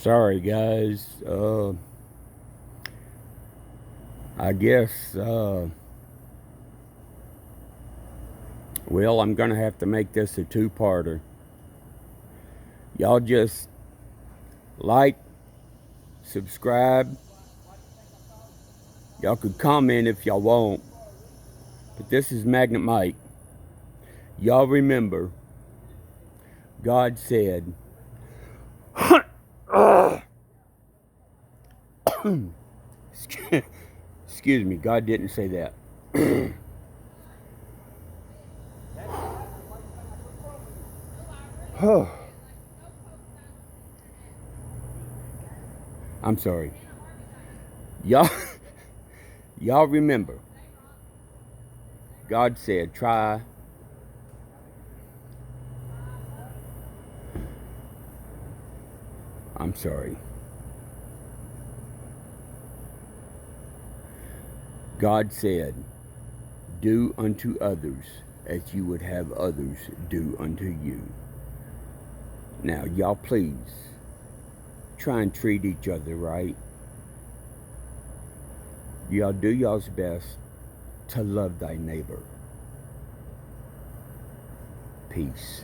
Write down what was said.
Sorry, guys. I guess, well, I'm going to have to make this a two-parter. Y'all just like, subscribe. Y'all could comment if y'all want. But this is Magnet Mike. Y'all remember, God said, excuse me, God didn't say that. I'm sorry. Y'all, y'all remember, God said, try. I'm sorry. God said, do unto others as you would have others do unto you. Now, y'all please, try and treat each other right. Y'all do y'all's best to love thy neighbor. Peace.